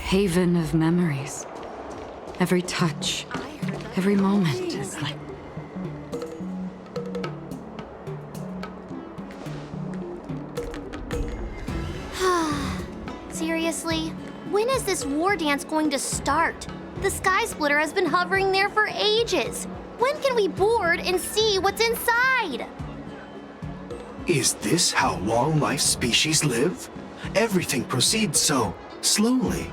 haven of memories. Every touch, every moment is like... Seriously? When is this war dance going to start? The Sky Splitter has been hovering there for ages. When can we board and see what's inside? Is this how long-life species live? Everything proceeds so slowly.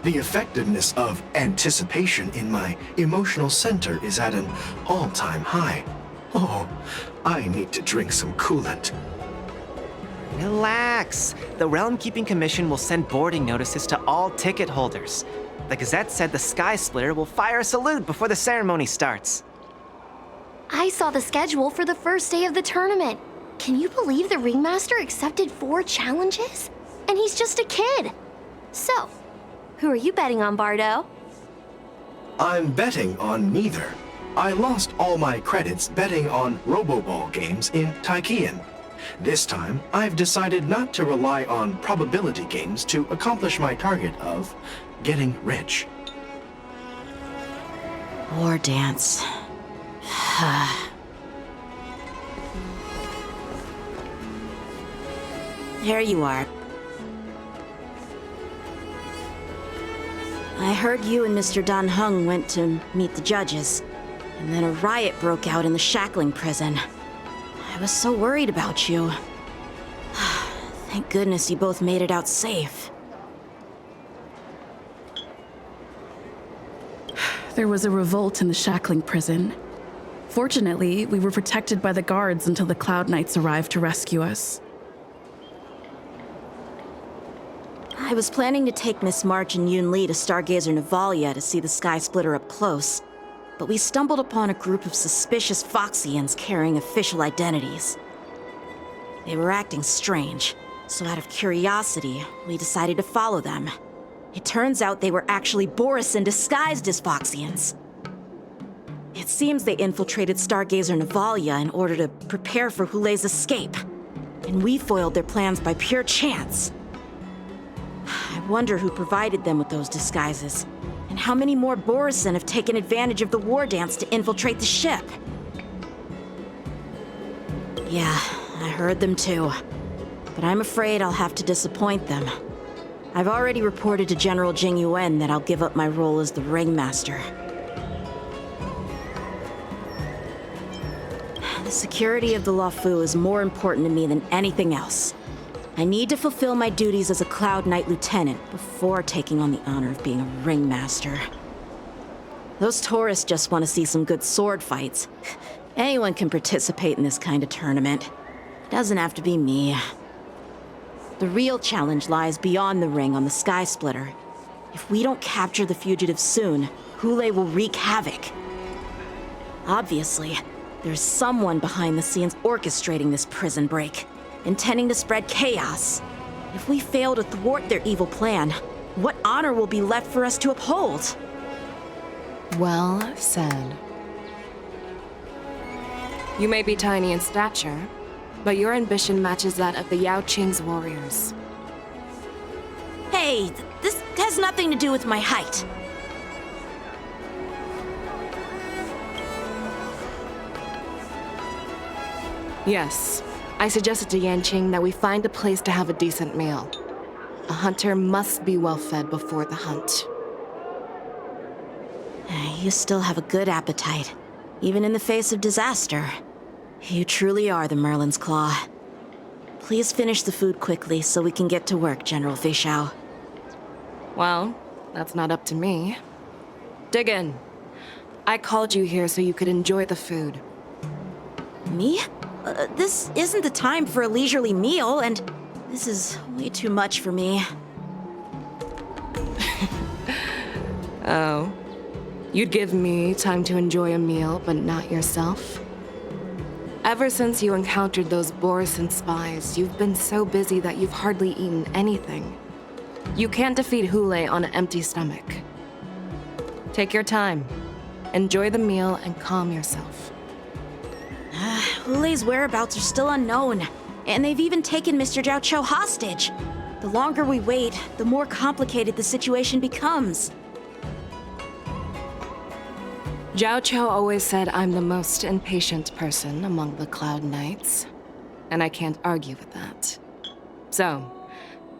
The effectiveness of anticipation in my emotional center is at an all-time high. Oh, I need to drink some coolant. Relax. The Realm Keeping Commission will send boarding notices to all ticket holders. The Gazette said the Sky Splitter will fire a salute before the ceremony starts. I saw the schedule for the first day of the tournament. Can you believe the Ringmaster accepted 4 challenges? And he's just a kid. So, who are you betting on, Bardo? I'm betting on neither. I lost all my credits betting on Roboball games in Tychean. This time, I've decided not to rely on probability games to accomplish my target of getting rich. War dance. Here you are. I heard you and Mr. Dan Heng went to meet the judges, and then a riot broke out in the shackling prison. I was so worried about you. Thank goodness you both made it out safe. There was a revolt in the shackling prison. Fortunately, we were protected by the guards until the Cloud Knights arrived to rescue us. I was planning to take Miss March and Yoon Lee to Stargazer Navalia to see the Sky Splitter up close, but we stumbled upon a group of suspicious Foxians carrying official identities. They were acting strange, so out of curiosity, we decided to follow them. It turns out they were actually Borisin disguised as Foxians. It seems they infiltrated Stargazer Navalia in order to prepare for Hulei's escape, and we foiled their plans by pure chance. I wonder who provided them with those disguises, and how many more Borisin have taken advantage of the war dance to infiltrate the ship. Yeah, I heard them too, but I'm afraid I'll have to disappoint them. I've already reported to General Jing Yuan that I'll give up my role as the Ringmaster. The security of the Luofu is more important to me than anything else. I need to fulfill my duties as a Cloud Knight Lieutenant before taking on the honor of being a Ringmaster. Those tourists just want to see some good sword fights. Anyone can participate in this kind of tournament. It doesn't have to be me. The real challenge lies beyond the ring on the Sky Splitter. If we don't capture the fugitives soon, Hulei will wreak havoc. Obviously, there's someone behind the scenes orchestrating this prison break, intending to spread chaos. If we fail to thwart their evil plan, what honor will be left for us to uphold? Well said. You may be tiny in stature, but your ambition matches that of the Yao Qing's warriors. Hey, this has nothing to do with my height. Yes, I suggested to Yanqing that we find a place to have a decent meal. A hunter must be well fed before the hunt. You still have a good appetite, even in the face of disaster. You truly are the Merlin's Claw. Please finish the food quickly so we can get to work, General Feixiao. Well, that's not up to me. Dig in. I called you here so you could enjoy the food. Me? This isn't the time for a leisurely meal, and this is way too much for me. Oh. You'd give me time to enjoy a meal, but not yourself? Ever since you encountered those Borisin spies, you've been so busy that you've hardly eaten anything. You can't defeat Hulei on an empty stomach. Take your time. Enjoy the meal and calm yourself. Hulei's whereabouts are still unknown, and they've even taken Mr. Zhao Cho hostage. The longer we wait, the more complicated the situation becomes. Zhao Qiao always said I'm the most impatient person among the Cloud Knights, and I can't argue with that. So,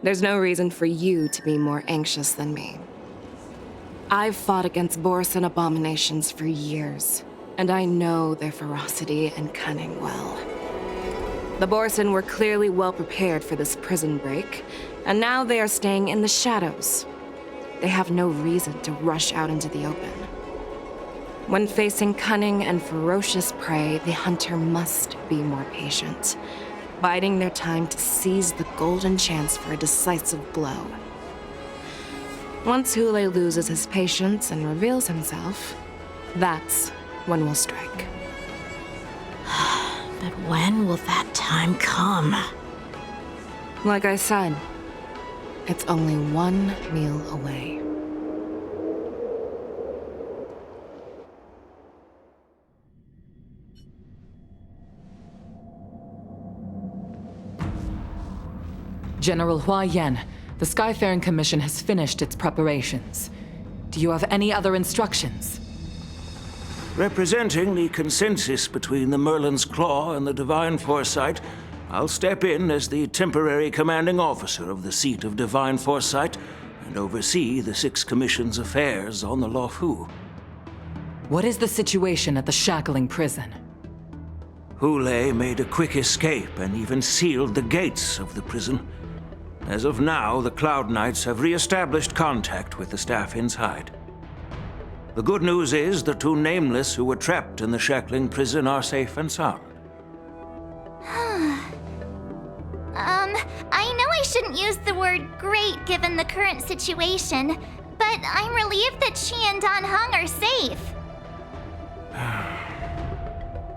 there's no reason for you to be more anxious than me. I've fought against Borisin abominations for years, and I know their ferocity and cunning well. The Borisin were clearly well prepared for this prison break, and now they are staying in the shadows. They have no reason to rush out into the open. When facing cunning and ferocious prey, the hunter must be more patient, biding their time to seize the golden chance for a decisive blow. Once Hule loses his patience and reveals himself, that's when we'll strike. But when will that time come? Like I said, it's only one meal away. General Hua Yan, the Skyfaring Commission has finished its preparations. Do you have any other instructions? Representing the consensus between the Merlin's Claw and the Divine Foresight, I'll step in as the temporary commanding officer of the seat of Divine Foresight and oversee the Six Commission's affairs on the Luofu. What is the situation at the Shackling prison? Hule made a quick escape and even sealed the gates of the prison. As of now, the Cloud Knights have re-established contact with the staff inside. The good news is the two Nameless who were trapped in the Shackling prison are safe and sound. I know I shouldn't use the word great given the current situation, but I'm relieved that she and Dan Heng are safe.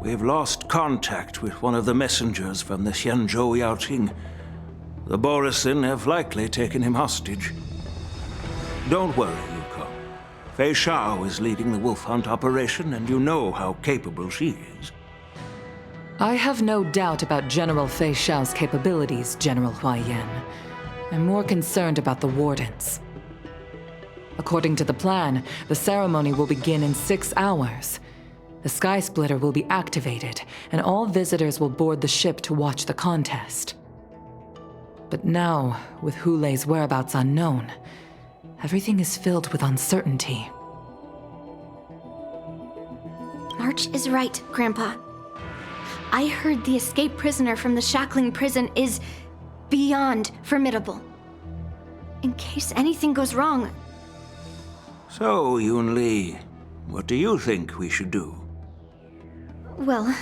We've lost contact with one of the messengers from the Xianzhou Yaoqing. The Borisin have likely taken him hostage. Don't worry, Yuko. Fei Shao is leading the wolf hunt operation, and you know how capable she is. I have no doubt about General Fei Shao's capabilities, General Hua Yan. I'm more concerned about the Wardens. According to the plan, the ceremony will begin in 6 hours. The Sky Splitter will be activated, and all visitors will board the ship to watch the contest. But now, with Hule's whereabouts unknown, everything is filled with uncertainty. March is right, Grandpa. I heard the escaped prisoner from the Shackling prison is beyond formidable. In case anything goes wrong. So, Yunli, what do you think we should do? Well,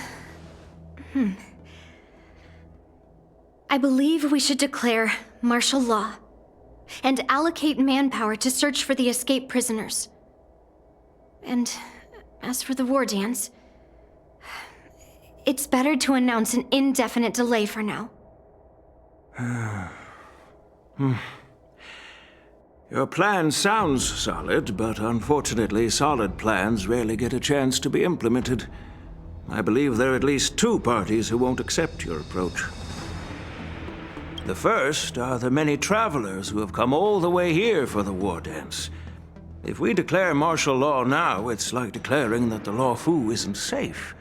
I believe we should declare martial law and allocate manpower to search for the escaped prisoners. And as for the war dance, it's better to announce an indefinite delay for now. Your plan sounds solid, but unfortunately, solid plans rarely get a chance to be implemented. I believe there are at least 2 parties who won't accept your approach. The first are the many travelers who have come all the way here for the war dance. If we declare martial law now, it's like declaring that the Luofu isn't safe.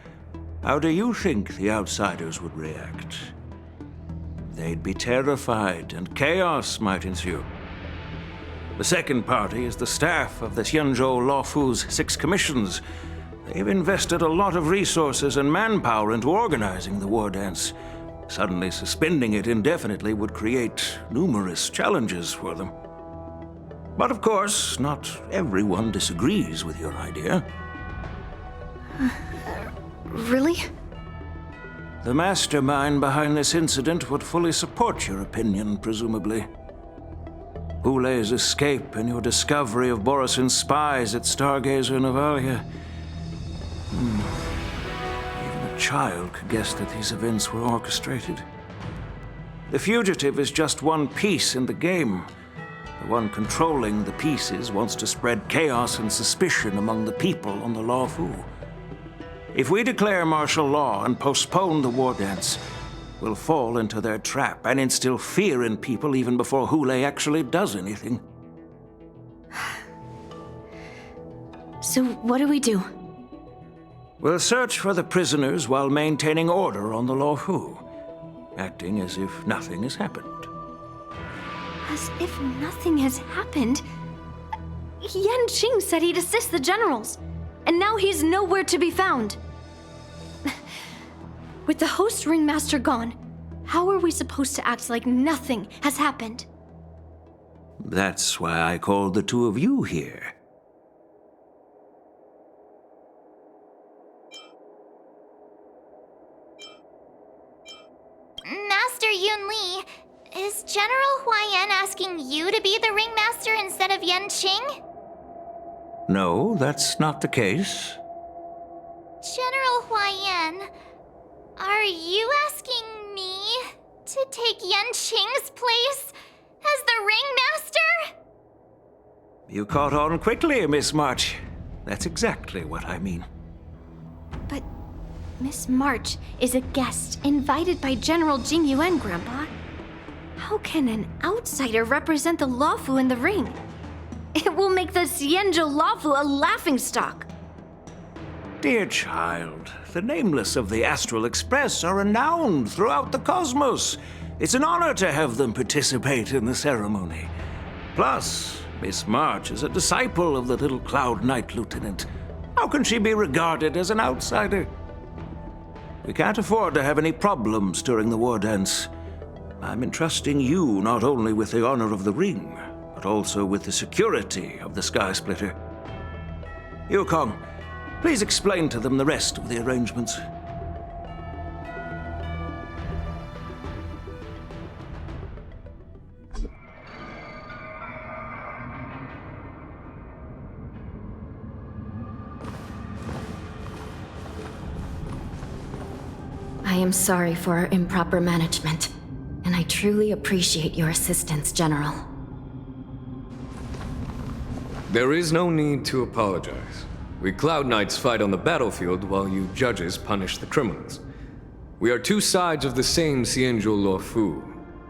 How do you think the outsiders would react? They'd be terrified, and chaos might ensue. The second party is the staff of the Xianzhou Luofu's 6 commissions. They've invested a lot of resources and manpower into organizing the war dance. Suddenly suspending it indefinitely would create numerous challenges for them. But of course, not everyone disagrees with your idea. Really? The mastermind behind this incident would fully support your opinion, presumably. Hule's escape and your discovery of Borisin's spies at Stargazer Navalia. Even a child could guess that these events were orchestrated. The fugitive is just one piece in the game. The one controlling the pieces wants to spread chaos and suspicion among the people on the Luofu. If we declare martial law and postpone the war dance, will fall into their trap and instill fear in people even before Hule actually does anything. So what do we do? We'll search for the prisoners while maintaining order on the Luofu, acting as if nothing has happened. As if nothing has happened? Yan Qing said he'd assist the generals, and now he's nowhere to be found. With the host ringmaster gone, how are we supposed to act like nothing has happened? That's why I called the two of you here. Master Yunli, is General Huaiyan asking you to be the ringmaster instead of Yan Qing? No, that's not the case. General Huaiyan, are you asking me to take Yan Qing's place as the ringmaster? You caught on quickly, Miss March. That's exactly what I mean. But Miss March is a guest invited by General Jing Yuan, Grandpa. How can an outsider represent the Luofu in the ring? It will make the Xianzhou Luofu a laughingstock. Dear child, the nameless of the Astral Express are renowned throughout the cosmos. It's an honor to have them participate in the ceremony. Plus, Miss March is a disciple of the little Cloud Knight Lieutenant. How can she be regarded as an outsider? We can't afford to have any problems during the war dance. I'm entrusting you not only with the honor of the ring, but also with the security of the Sky Splitter. Yukong, please explain to them the rest of the arrangements. I am sorry for our improper management, and I truly appreciate your assistance, General. There is no need to apologize. We Cloud Knights fight on the battlefield while you judges punish the criminals. We are two sides of the same Xianzhou Luofu,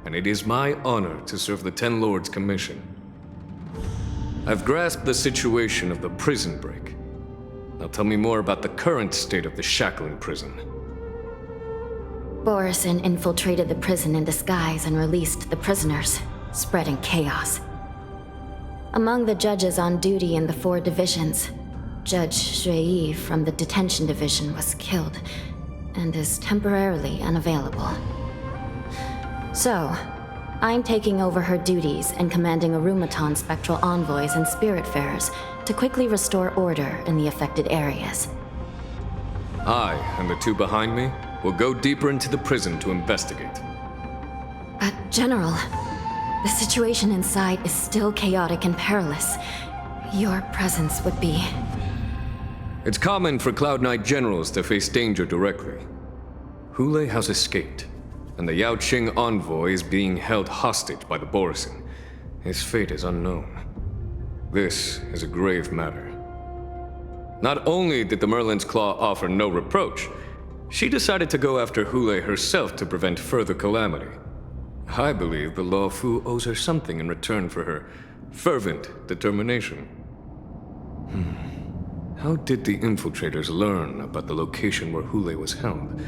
and it is my honor to serve the Ten Lords' commission. I've grasped the situation of the prison break. Now tell me more about the current state of the shackling prison. Borison infiltrated the prison in disguise and released the prisoners, spreading chaos. Among the judges on duty in the 4 divisions, Judge Shui from the detention division was killed and is temporarily unavailable. So, I'm taking over her duties and commanding Arumaton spectral envoys and spiritfarers to quickly restore order in the affected areas. I and the two behind me will go deeper into the prison to investigate. But, General, the situation inside is still chaotic and perilous. Your presence would be... It's common for Cloud Knight generals to face danger directly. Hule has escaped, and the Yaoqing envoy is being held hostage by the Borison. His fate is unknown. This is a grave matter. Not only did the Merlin's Claw offer no reproach, she decided to go after Hule herself to prevent further calamity. I believe the Luofu owes her something in return for her fervent determination. How did the infiltrators learn about the location where Hule was held?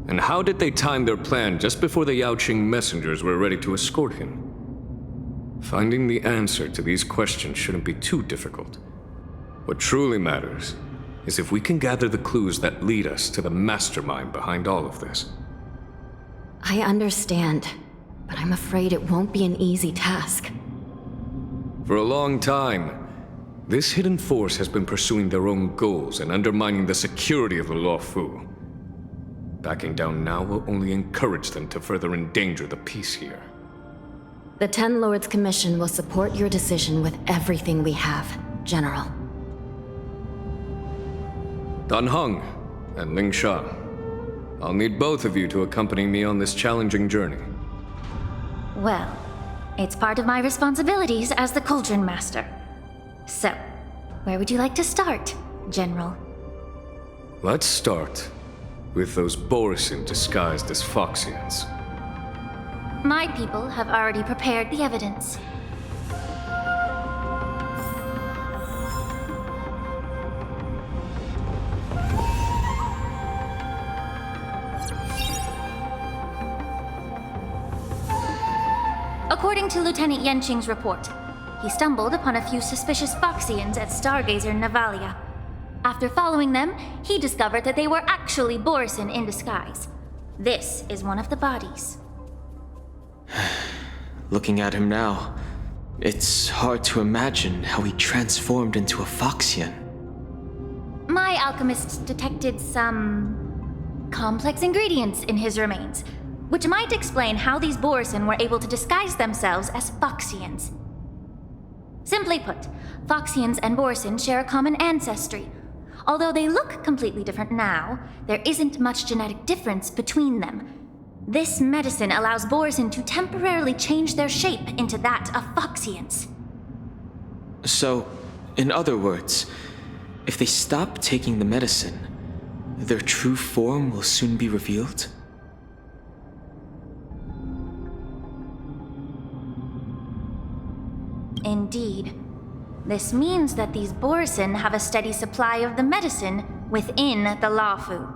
And how did they time their plan just before the Yaoqing messengers were ready to escort him? Finding the answer to these questions shouldn't be too difficult. What truly matters is if we can gather the clues that lead us to the mastermind behind all of this. I understand, but I'm afraid it won't be an easy task. For a long time, this hidden force has been pursuing their own goals and undermining the security of the Luofu. Backing down now will only encourage them to further endanger the peace here. The Ten Lords Commission will support your decision with everything we have, General. Dan Heng and Ling Sha, I'll need both of you to accompany me on this challenging journey. Well, it's part of my responsibilities as the Cauldron Master. So, where would you like to start, General? Let's start with those Borisin disguised as Foxians. My people have already prepared the evidence. According to Lieutenant Yenqing's report, he stumbled upon a few suspicious Foxians at Stargazer Navalia. After following them, he discovered that they were actually Borisin in disguise. This is one of the bodies. Looking at him now, it's hard to imagine how he transformed into a Foxian. My alchemists detected some complex ingredients in his remains, which might explain how these Borisin were able to disguise themselves as Foxians. Simply put, Foxians and Borisin share a common ancestry. Although they look completely different now, there isn't much genetic difference between them. This medicine allows Borisin to temporarily change their shape into that of Foxians. So, in other words, if they stop taking the medicine, their true form will soon be revealed? Indeed. This means that these Borisin have a steady supply of the medicine within the Lafu.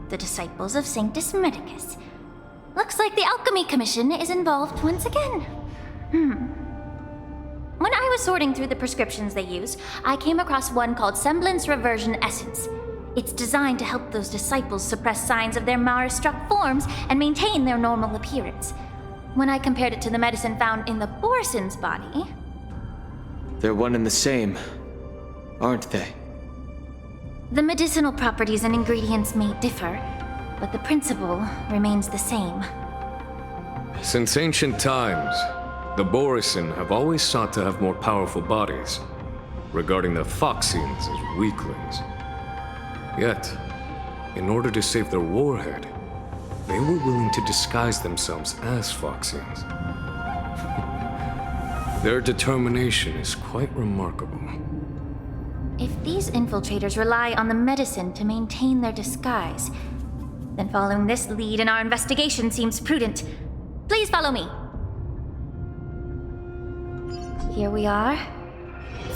The disciples of Sanctus Medicus. Looks like the Alchemy Commission is involved once again. When I was sorting through the prescriptions they use, I came across one called Semblance Reversion Essence. It's designed to help those disciples suppress signs of their Mara-struck forms and maintain their normal appearance. When I compared it to the medicine found in the Borisin's body... They're one and the same, aren't they? The medicinal properties and ingredients may differ, but the principle remains the same. Since ancient times, the Borisin have always sought to have more powerful bodies, regarding the Foxians as weaklings. Yet, in order to save their warhead, they were willing to disguise themselves as Foxians. Their determination is quite remarkable. If these infiltrators rely on the medicine to maintain their disguise, then following this lead in our investigation seems prudent. Please follow me. Here we are.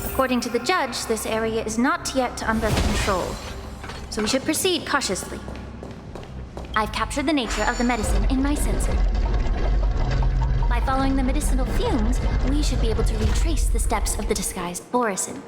According to the judge, this area is not yet under control, so we should proceed cautiously. I've captured the nature of the medicine in my sensor. By following the medicinal fumes, we should be able to retrace the steps of the disguised Borisin.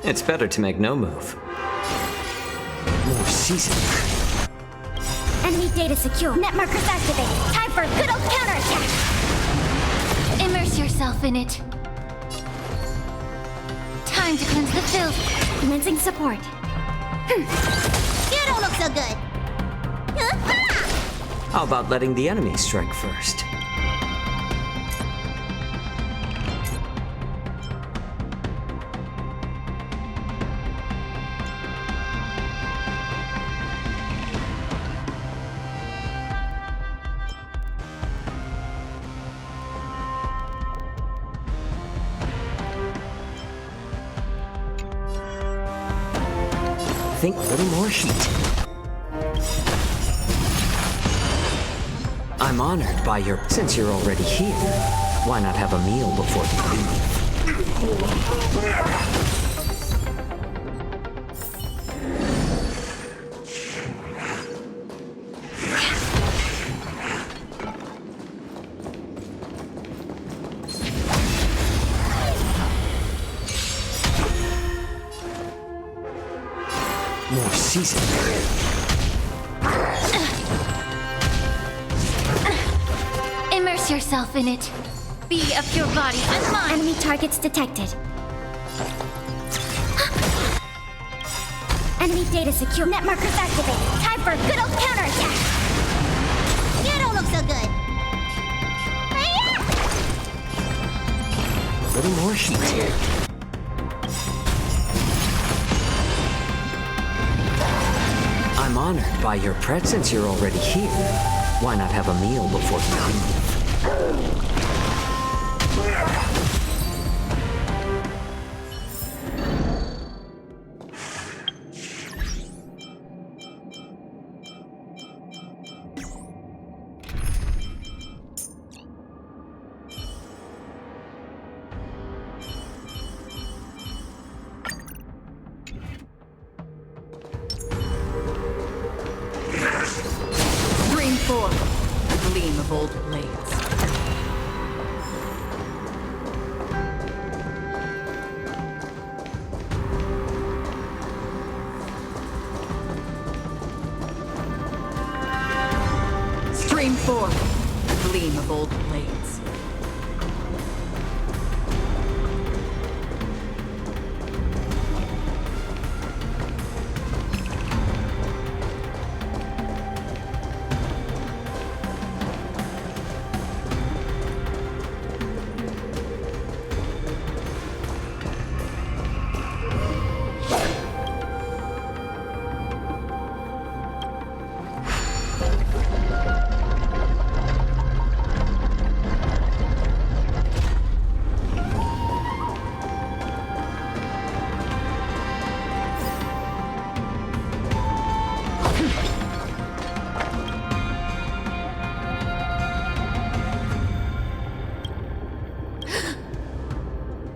It's better to make no move. More seasoned. Enemy data secure. Net markers activated. Time for a good old counterattack. Immerse yourself in it. Time to cleanse the filth. Commencing support. You don't look so good. How about letting the enemy strike first? Think a little more heat. I'm honored by your... Since you're already here, why not have a meal before you leave? More seasoned. Immerse yourself in it. Be a pure body and mind. Enemy targets detected. Enemy data secure. Net markers activated. Time for a good old counterattack. You don't look so good. little more heat here. I'm honored by your presence. You're already here. Why not have a meal before you leave? Stream forth the gleam of old blades. Stream forth the gleam of old blades.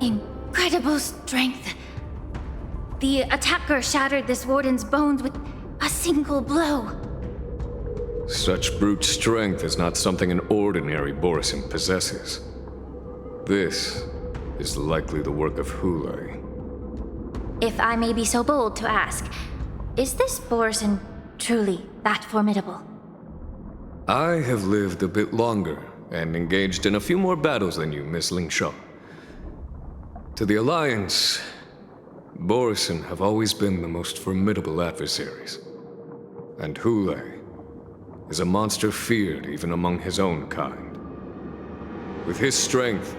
Incredible strength. The attacker shattered this warden's bones with a single blow. Such brute strength is not something an ordinary Borisin possesses. This is likely the work of Hule. If I may be so bold to ask, is this Borisin truly that formidable? I have lived a bit longer and engaged in a few more battles than you, Miss Lingshaw. To the Alliance, Borisin have always been the most formidable adversaries. And Hule is a monster feared even among his own kind. With his strength,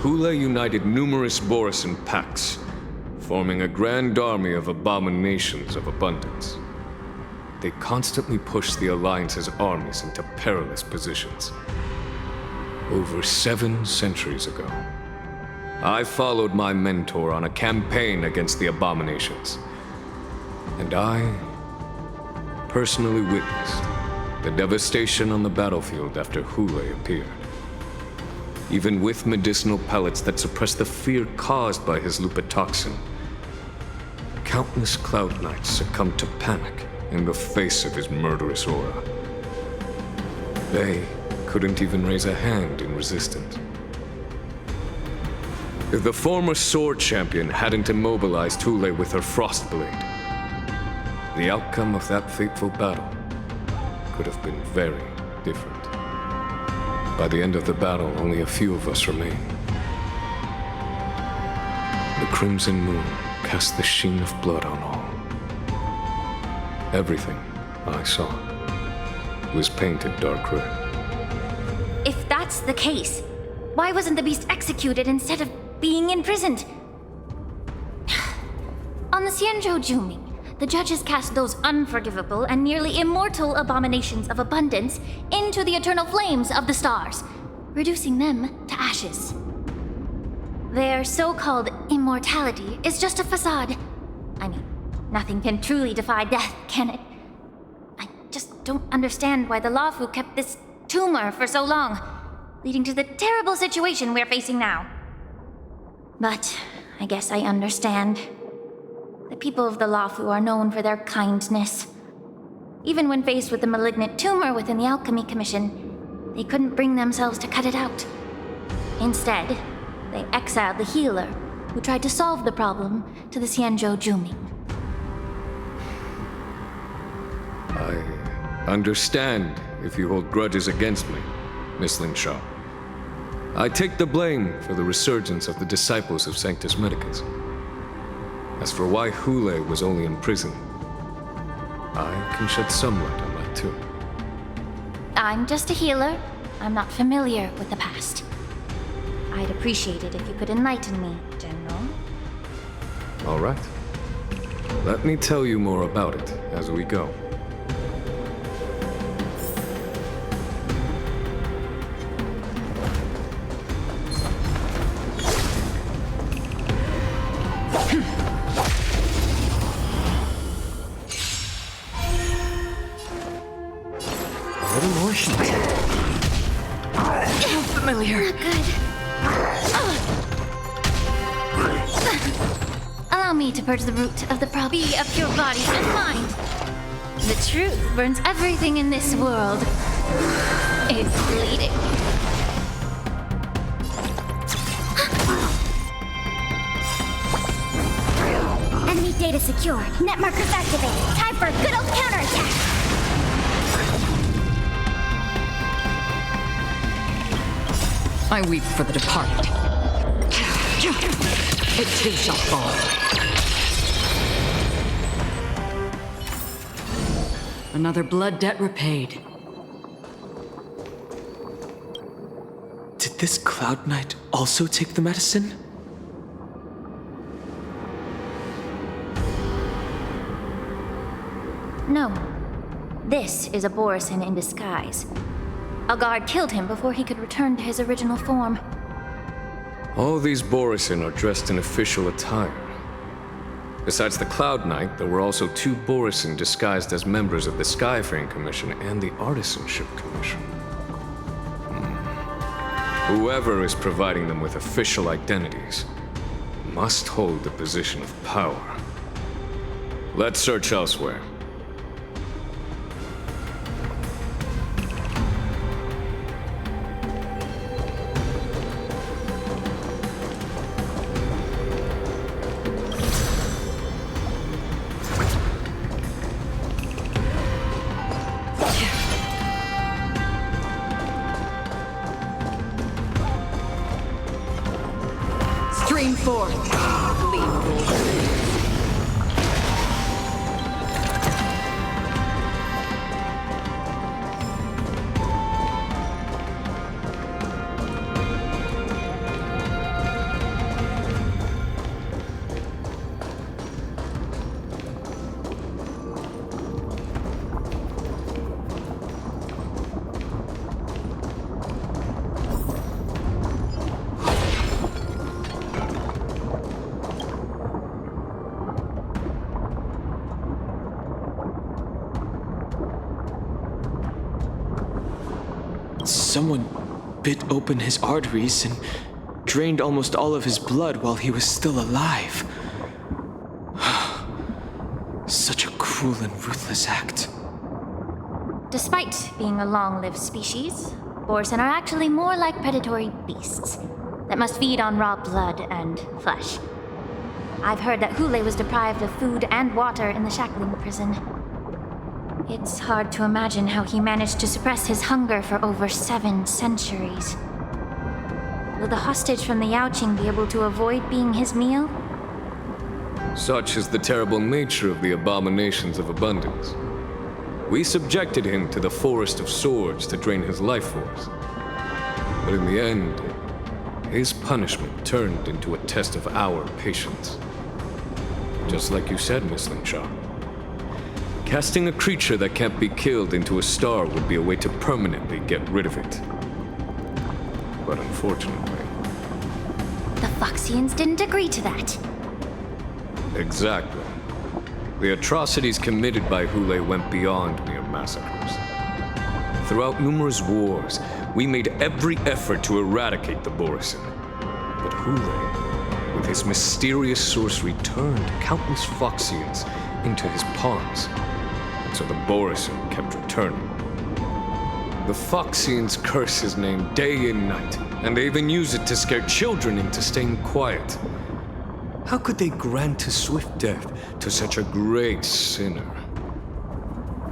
Hule united numerous Borisin packs, forming a grand army of abominations of abundance. They constantly pushed the Alliance's armies into perilous positions. Over 7 centuries ago, I followed my mentor on a campaign against the abominations. And I personally witnessed the devastation on the battlefield after Hule appeared. Even with medicinal pellets that suppressed the fear caused by his lupitoxin, countless Cloud Knights succumbed to panic in the face of his murderous aura. They couldn't even raise a hand in resistance. If the former sword champion hadn't immobilized Hule with her frost blade, the outcome of that fateful battle could have been very different. By the end of the battle, only a few of us remained. The crimson moon cast the sheen of blood on all. Everything I saw was painted dark red. If that's the case, why wasn't the beast executed instead of being imprisoned? On the Xianzhou Juming, the judges cast those unforgivable and nearly immortal abominations of abundance into the eternal flames of the stars, reducing them to ashes. Their so-called immortality is just a facade. I mean, nothing can truly defy death, can it? I just don't understand why the Luofu kept this tumor for so long, leading to the terrible situation we're facing now. But I guess I understand. The people of the Luofu are known for their kindness. Even when faced with the malignant tumor within the Alchemy Commission, they couldn't bring themselves to cut it out. Instead, they exiled the healer, who tried to solve the problem, to the Xianzhou Juming. I understand if you hold grudges against me, Miss Lingshaw. I take the blame for the resurgence of the disciples of Sanctus Medicus. As for why Hule was only in prison, I can shed some light on that too. I'm just a healer. I'm not familiar with the past. I I'd appreciate it if you could enlighten me, General. All right. Let me tell you more about it as we go. Familiar. Good. Allow me to purge the root of the problem. Be of your body and mind. The truth burns everything in this world. It's bleeding. Enemy data secure. Net markers activated. Time for a good old counterattack. I weep for the departed. It too shall fall. Another blood debt repaid. Did this Cloud Knight also take the medicine? No. This is a Borisin in disguise. A guard killed him before he could return to his original form. All these Borisin are dressed in official attire. Besides the Cloud Knight, there were also 2 Borisin disguised as members of the Skyfaring Commission and the Artisanship Commission. Whoever is providing them with official identities must hold the position of power. Let's search elsewhere. Stream forth. Someone bit open his arteries and drained almost all of his blood while he was still alive. Such a cruel and ruthless act. Despite being a long-lived species, Borisin are actually more like predatory beasts that must feed on raw blood and flesh. I've heard that Hule was deprived of food and water in the shackling prison. It's hard to imagine how he managed to suppress his hunger for over 7 centuries. Will the hostage from the Yaoqing be able to avoid being his meal? Such is the terrible nature of the abominations of abundance. We subjected him to the Forest of Swords to drain his life force. But in the end, his punishment turned into a test of our patience. Just like you said, Miss Linshaw. Casting a creature that can't be killed into a star would be a way to permanently get rid of it. But unfortunately... The Foxians didn't agree to that. Exactly. The atrocities committed by Hule went beyond mere massacres. Throughout numerous wars, we made every effort to eradicate the Borisin. But Hule, with his mysterious sorcery, turned countless Foxians into his pawns. And so the Borisin kept returning. The Foxians curse his name day and night, and they even use it to scare children into staying quiet. How could they grant a swift death to such a great sinner?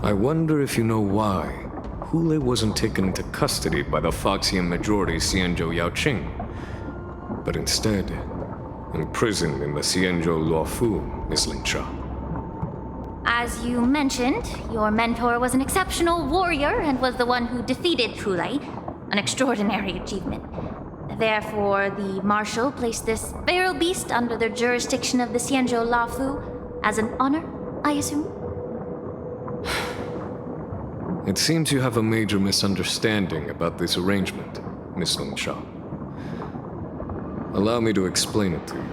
I wonder if you know why Hule wasn't taken into custody by the Foxian majority Xianzhou Yaoqing, but instead imprisoned in the Xianzhou Luofu, Miss Linshaw. As you mentioned, your mentor was an exceptional warrior and was the one who defeated Hule, an extraordinary achievement. The Therefore, the Marshal placed this feral beast under the jurisdiction of the Xianzhou Lafu as an honor, I assume? It seems you have a major misunderstanding about this arrangement, Miss Lung Sha. Allow me to explain it to you.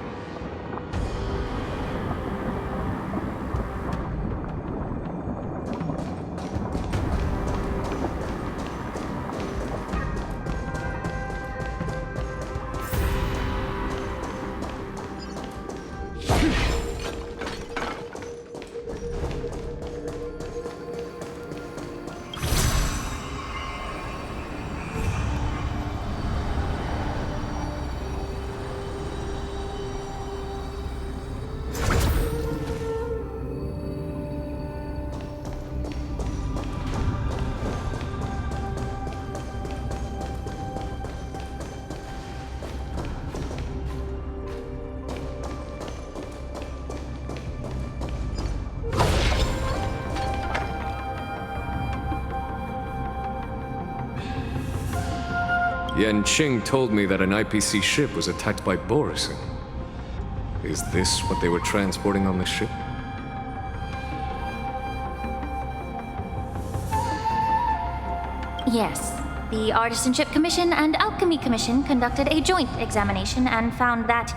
Yan Qing told me that an IPC ship was attacked by Borisin. Is this what they were transporting on the ship? Yes. The Artisanship Commission and Alchemy Commission conducted a joint examination and found that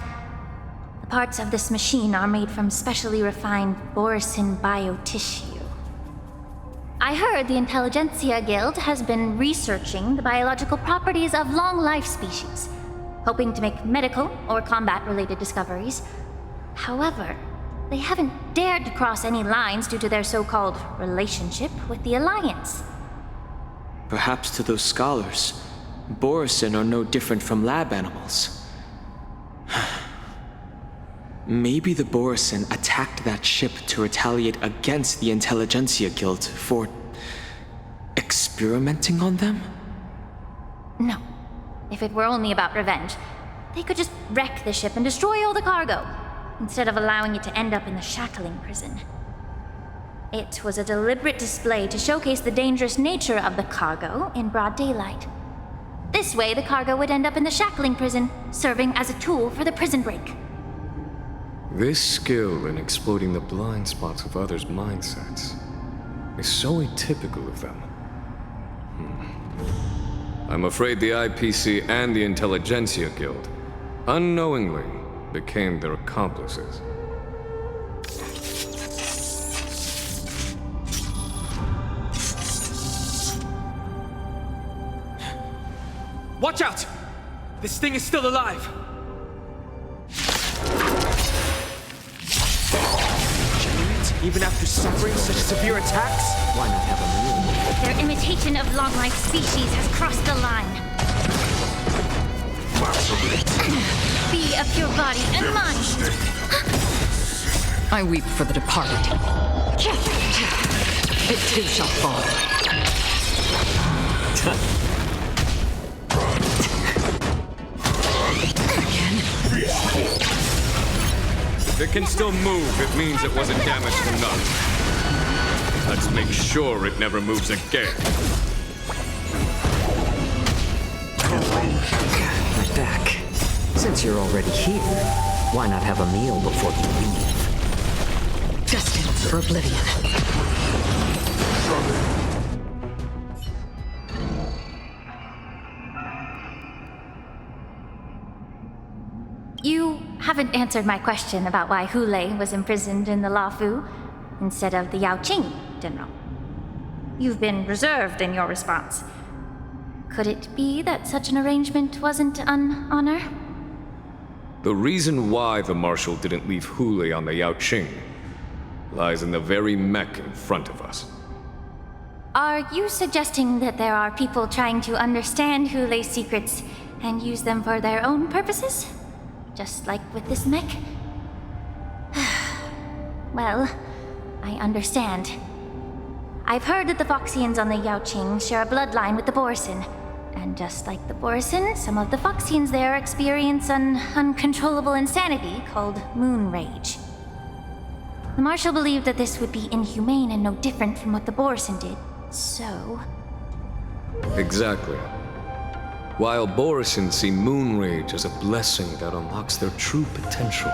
the parts of this machine are made from specially refined Borisin biotissue. I heard the Intelligentsia Guild has been researching the biological properties of long-life species, hoping to make medical or combat-related discoveries. However, they haven't dared to cross any lines due to their so-called relationship with the Alliance. Perhaps to those scholars, Borisin are no different from lab animals. Maybe the Borisin attacked that ship to retaliate against the Intelligentsia Guild for experimenting on them? No. If it were only about revenge, they could just wreck the ship and destroy all the cargo, instead of allowing it to end up in the shackling prison. It was a deliberate display to showcase the dangerous nature of the cargo in broad daylight. This way, the cargo would end up in the shackling prison, serving as a tool for the prison break. This skill in exploiting the blind spots of others' mindsets is so atypical of them. I'm afraid the IPC and the Intelligentsia Guild unknowingly became their accomplices. Watch out! This thing is still alive! Even after suffering such severe attacks? Why not have a meal? Their imitation of long-life species has crossed the line. Be of pure body and mind. I weep for the departed. It too shall fall. If it can still move, it means it wasn't damaged enough. Let's make sure it never moves again. My back. Since you're already here, why not have a meal before you leave? Destined for oblivion. You haven't answered my question about why Hule was imprisoned in the Lafu instead of the Yaoqing, General. You've been reserved in your response. Could it be that such an arrangement wasn't an honor? The reason why the Marshal didn't leave Hule on the Yaoqing lies in the very mech in front of us. Are you suggesting that there are people trying to understand Hule's secrets and use them for their own purposes? Just like with this mech? Well, I understand. I've heard that the Foxians on the Yaoqing share a bloodline with the Borisin. And just like the Borisin, some of the Foxians there experience an uncontrollable insanity called moon rage. The Marshal believed that this would be inhumane and no different from what the Borisin did, so... Exactly. while Borison see Moonrage as a blessing that unlocks their true potential.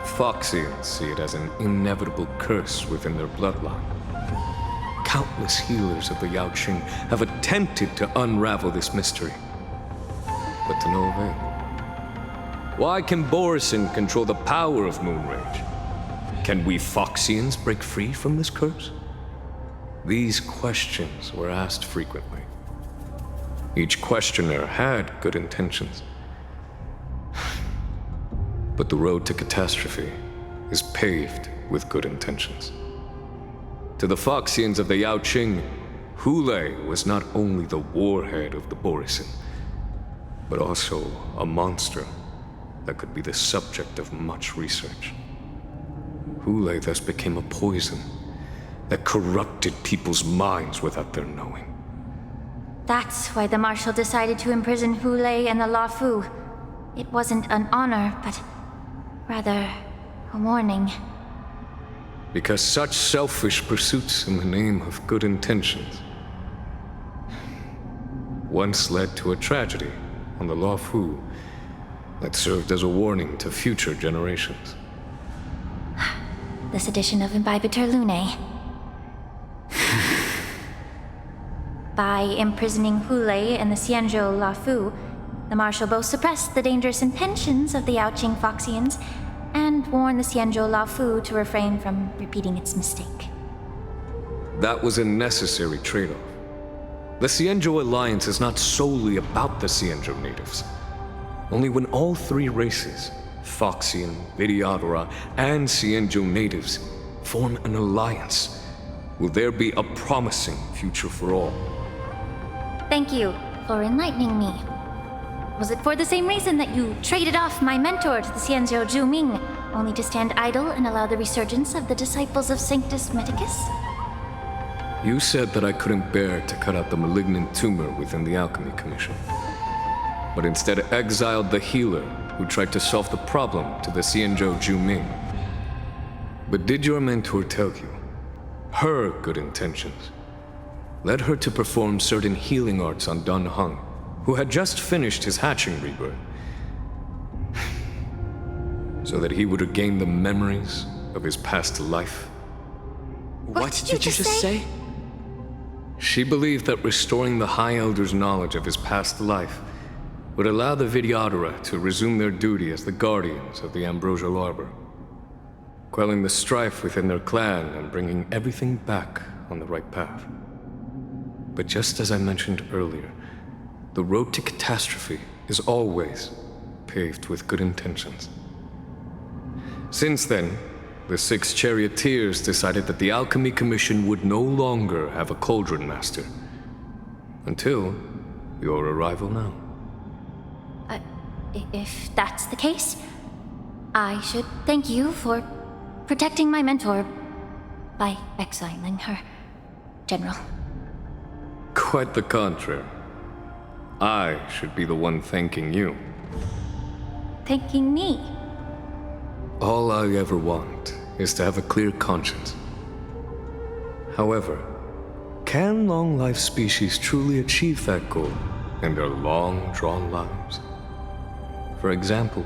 Foxians see it as an inevitable curse within their bloodline. Countless healers of the Yaoqing have attempted to unravel this mystery, but to no avail. Why can Borison control the power of Moonrage? Can we Foxians break free from this curse? These questions were asked frequently. Each questioner had good intentions. But the road to catastrophe is paved with good intentions. To the Foxians of the Yaoqing, Hulei was not only the warhead of the Borison, but also a monster that could be the subject of much research. Hulei thus became a poison that corrupted people's minds without their knowing. That's why the Marshal decided to imprison Hulei and the Lafu. It wasn't an honor, but rather a warning. Because such selfish pursuits in the name of good intentions once led to a tragedy on the Lafu that served as a warning to future generations. This edition of Imbibitor Lunae. By imprisoning Hulei and the Xianzhou Lafu, the Marshal both suppressed the dangerous intentions of the Yaoqing Foxians and warned the Xianzhou Lafu to refrain from repeating its mistake. That was a necessary trade-off. The Xianzhou Alliance is not solely about the Xianzhou natives. Only when all three races, Foxian, Videodora, and Xianzhou natives, form an alliance, will there be a promising future for all. Thank you for enlightening me. Was it for the same reason that you traded off my mentor to the Xianzhou Zhuming, only to stand idle and allow the resurgence of the disciples of Sanctus Medicus? You said that I couldn't bear to cut out the malignant tumor within the Alchemy Commission, but instead exiled the healer who tried to solve the problem to the Xianzhou Zhuming. But did your mentor tell you her good intentions led her to perform certain healing arts on Dun Hung, who had just finished his hatching rebirth, so that he would regain the memories of his past life? What did you just say? She believed that restoring the High Elder's knowledge of his past life would allow the Videodora to resume their duty as the guardians of the Ambrosial Arbor, quelling the strife within their clan and bringing everything back on the right path. But just as I mentioned earlier, the road to catastrophe is always paved with good intentions. Since then, the 6 charioteers decided that the Alchemy Commission would no longer have a cauldron master. Until your arrival now. If that's the case, I should thank you for protecting my mentor by exiling her, General. Quite the contrary. I should be the one thanking you. Thanking me? All I ever want is to have a clear conscience. However, can long-life species truly achieve that goal in their long-drawn lives? For example,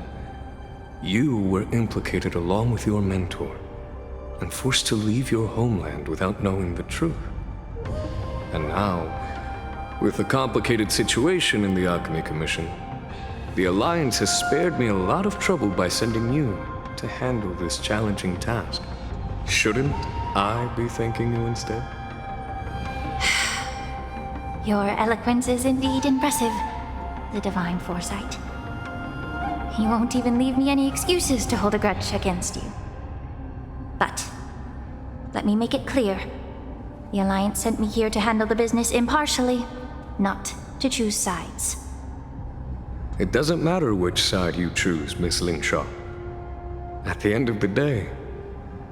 you were implicated along with your mentor and forced to leave your homeland without knowing the truth. And now, with the complicated situation in the Alchemy Commission, the Alliance has spared me a lot of trouble by sending you to handle this challenging task. Shouldn't I be thanking you instead? Your eloquence is indeed impressive, the divine foresight. You won't even leave me any excuses to hold a grudge against you. But let me make it clear. The Alliance sent me here to handle the business impartially, not to choose sides. It doesn't matter which side you choose, Miss Lingshaw. At the end of the day,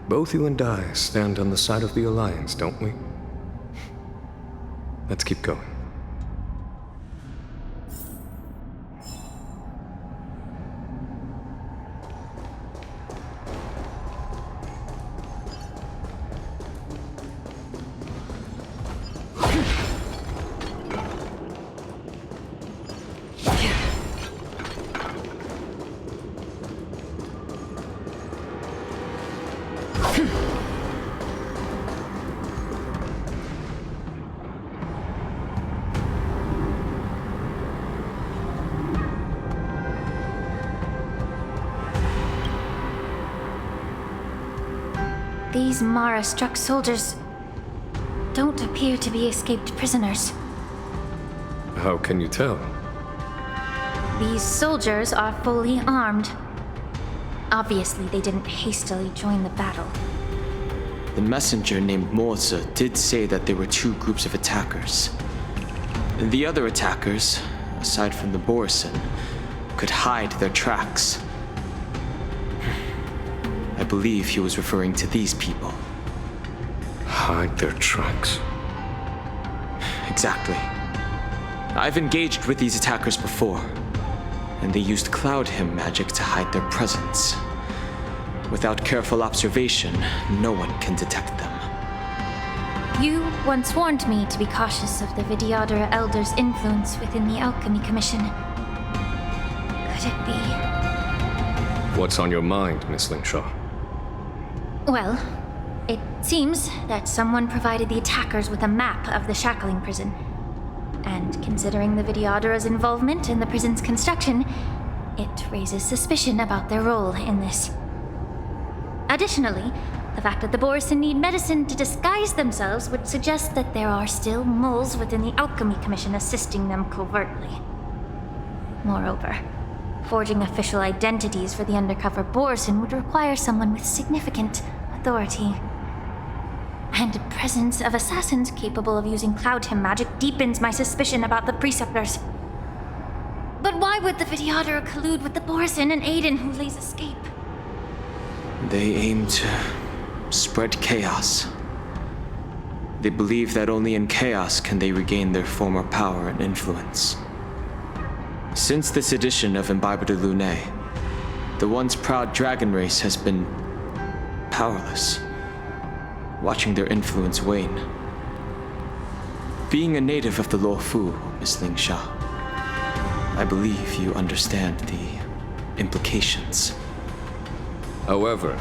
both you and I stand on the side of the Alliance, don't we? Let's keep going. These Mara-struck soldiers don't appear to be escaped prisoners. How can you tell? These soldiers are fully armed. Obviously, they didn't hastily join the battle. The messenger named Morza did say that there were two groups of attackers. And the other attackers, aside from the Borison, could hide their tracks. I believe he was referring to these people. Hide their tracks? Exactly. I've engaged with these attackers before, and they used Cloud Hymn magic to hide their presence. Without careful observation, no one can detect them. You once warned me to be cautious of the Vidyadhara Elder's influence within the Alchemy Commission. Could it be? What's on your mind, Miss Lingshaw? Well, it seems that someone provided the attackers with a map of the shackling prison. And considering the Vidyadhara's involvement in the prison's construction, it raises suspicion about their role in this. Additionally, the fact that the Borison need medicine to disguise themselves would suggest that there are still moles within the Alchemy Commission assisting them covertly. Moreover, forging official identities for the undercover Borison would require someone with significant authority. And the presence of assassins capable of using Cloud Hymn magic deepens my suspicion about the Preceptors. But why would the Vidyadhara collude with the Borison and aid in Hulei's escape? They aim to spread chaos. They believe that only in chaos can they regain their former power and influence. Since this edition of Imbibe de Lune, the once proud dragon race has been powerless, watching their influence wane. Being a native of the Luofu, Miss Lingsha, I believe you understand the implications. However,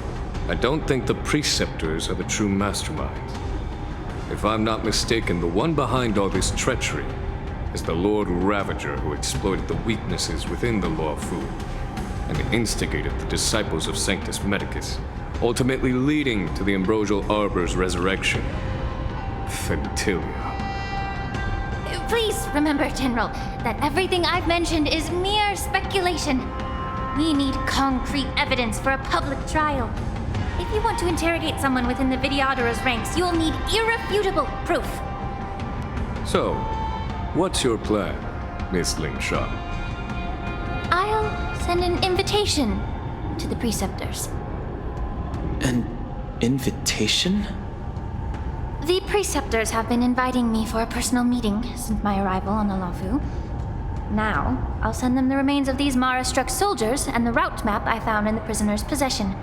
I don't think the Preceptors are the true masterminds. If I'm not mistaken, the one behind all this treachery is the Lord Ravager who exploited the weaknesses within the Luofu and instigated the disciples of Sanctus Medicus, ultimately leading to the Ambrosial Arbor's resurrection. Fentilia. Please remember, General, that everything I've mentioned is mere speculation. We need concrete evidence for a public trial. If you want to interrogate someone within the Vidyadhara's ranks, you'll need irrefutable proof. So, what's your plan, Miss Lingshaw? I'll send an invitation to the Preceptors. An invitation? The Preceptors have been inviting me for a personal meeting since my arrival on the Luofu. Now, I'll send them the remains of these Mara-struck soldiers and the route map I found in the prisoner's possession.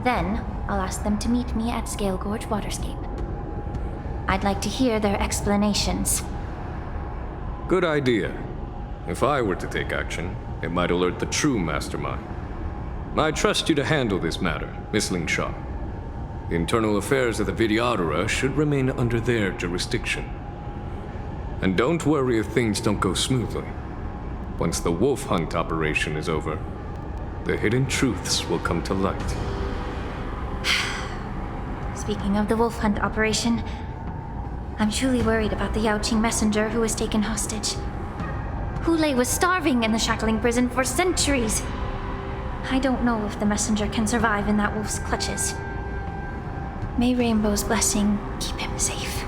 Then, I'll ask them to meet me at Scale Gorge Waterscape. I'd like to hear their explanations. Good idea. If I were to take action, it might alert the true mastermind. I trust you to handle this matter, Miss Lingshaw. The internal affairs of the Vidyadhara should remain under their jurisdiction. And don't worry if things don't go smoothly. Once the wolf hunt operation is over, the hidden truths will come to light. Speaking of the wolf hunt operation, I'm truly worried about the Yaoqing messenger who was taken hostage. Hulei was starving in the shackling prison for centuries. I don't know if the messenger can survive in that wolf's clutches. May Rainbow's blessing keep him safe.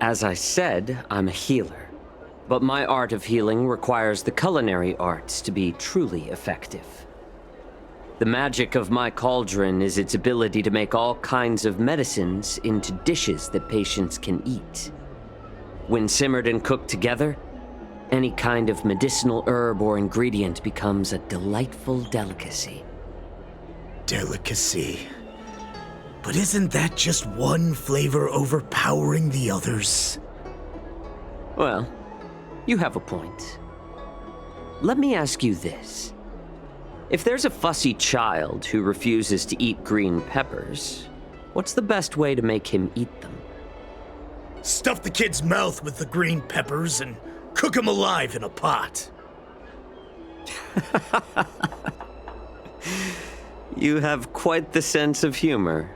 As I said, I'm a healer. But my art of healing requires the culinary arts to be truly effective. The magic of my cauldron is its ability to make all kinds of medicines into dishes that patients can eat. When simmered and cooked together, any kind of medicinal herb or ingredient becomes a delightful delicacy. Delicacy. But isn't that just one flavor overpowering the others? Well, you have a point. Let me ask you this. If there's a fussy child who refuses to eat green peppers, what's the best way to make him eat them? Stuff the kid's mouth with the green peppers and cook him alive in a pot. You have quite the sense of humor.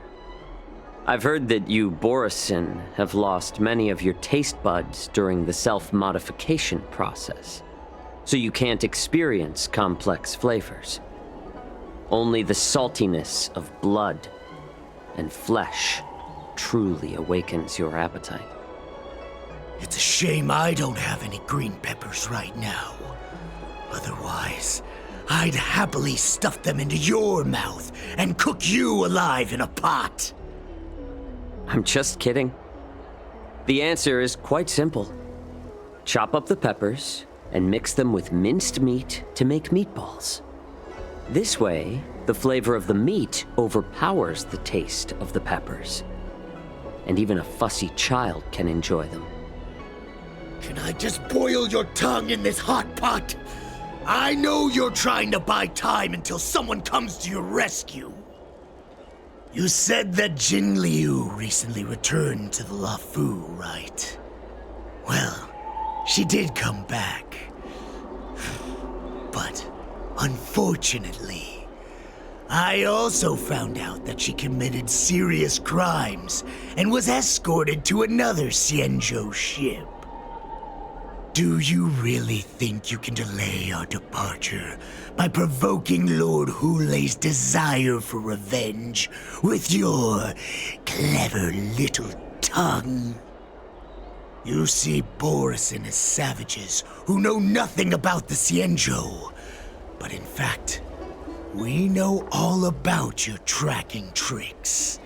I've heard that you, Borisin, have lost many of your taste buds during the self-modification process, so you can't experience complex flavors. Only the saltiness of blood and flesh truly awakens your appetite. It's a shame I don't have any green peppers right now. Otherwise, I'd happily stuff them into your mouth and cook you alive in a pot. I'm just kidding. The answer is quite simple. Chop up the peppers and mix them with minced meat to make meatballs. This way, the flavor of the meat overpowers the taste of the peppers, and even a fussy child can enjoy them. Can I just boil your tongue in this hot pot? I know you're trying to buy time until someone comes to your rescue. You said that Jin Liu recently returned to the Luofu, right? Well, she did come back. But unfortunately, I also found out that she committed serious crimes and was escorted to another Xianzhou ship. Do you really think you can delay our departure by provoking Lord Hulei's desire for revenge with your clever little tongue? You see Borisin as savages who know nothing about the Xianzhou, but in fact, we know all about your tracking tricks.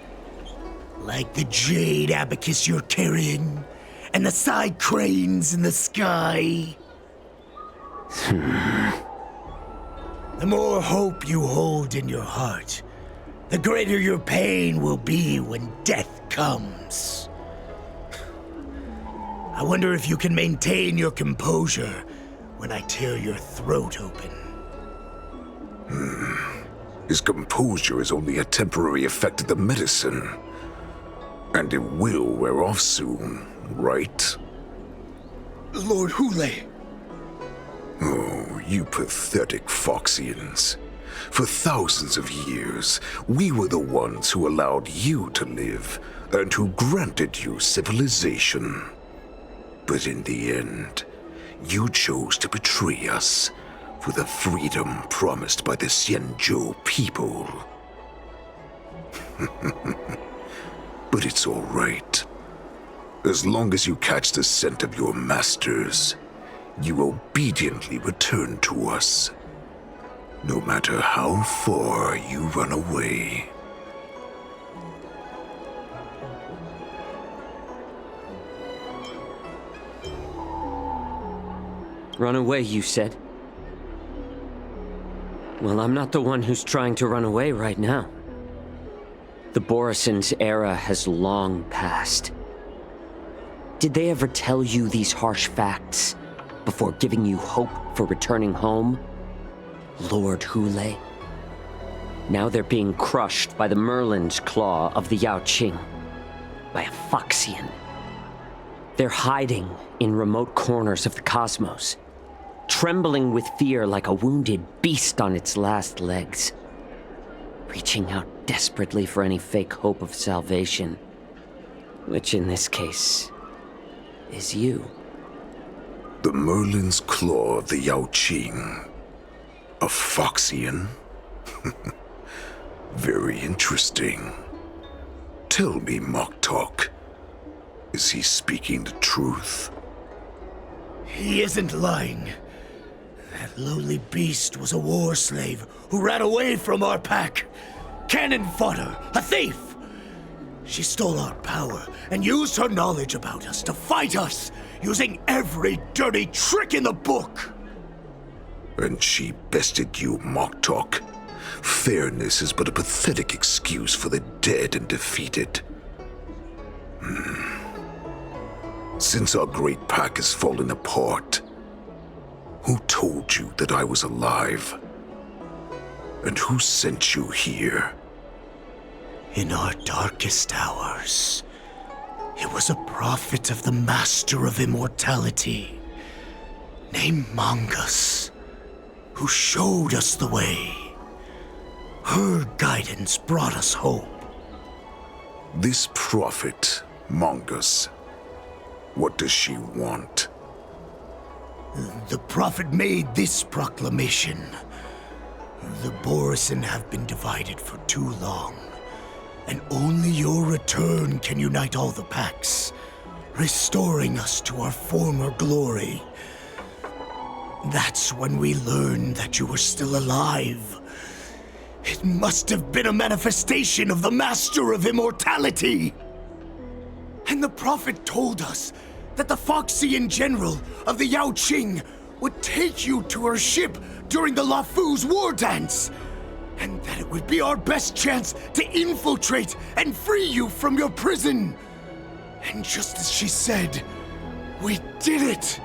Like the jade abacus you're carrying, and the side cranes in the sky. The more hope you hold in your heart, the greater your pain will be when death comes. I wonder if you can maintain your composure when I tear your throat open. His composure is only a temporary effect of the medicine. And it will wear off soon, right? Lord Hulei! Oh, you pathetic Foxians. For thousands of years, we were the ones who allowed you to live, and who granted you civilization. But in the end, you chose to betray us for the freedom promised by the Xianzhou people. But it's all right. As long as you catch the scent of your masters, you obediently return to us. No matter how far you run away. Run away, you said? Well, I'm not the one who's trying to run away right now. The Borisin's era has long passed. Did they ever tell you these harsh facts before giving you hope for returning home? Lord Hulei? Now they're being crushed by the Merlin's claw of the Yaoqing, by a Foxian. They're hiding in remote corners of the cosmos, trembling with fear like a wounded beast on its last legs, reaching out desperately for any fake hope of salvation, which in this case is you. The Merlin's claw of the Yaoqing. A Foxian? Very interesting. Tell me, Moktok, is he speaking the truth? He isn't lying. That lowly beast was a war slave who ran away from our pack. Cannon fodder, a thief! She stole our power and used her knowledge about us to fight us, using every dirty trick in the book! And she bested you, Moktok. Fairness is but a pathetic excuse for the dead and defeated. Since our great pack has fallen apart, who told you that I was alive? And who sent you here? In our darkest hours, It was a prophet of the Master of Immortality, named Mongus, who showed us the way. Her guidance brought us hope. This prophet, Mongus, what does she want? The prophet made this proclamation. The Borisin have been divided for too long, and only your return can unite all the packs, restoring us to our former glory. That's when we learned that you were still alive. It must have been a manifestation of the Master of Immortality. And the prophet told us that the Foxian general of the Yao Qing would take you to her ship during the Lafu's war dance, and that it would be our best chance to infiltrate and free you from your prison. And just as she said, we did it!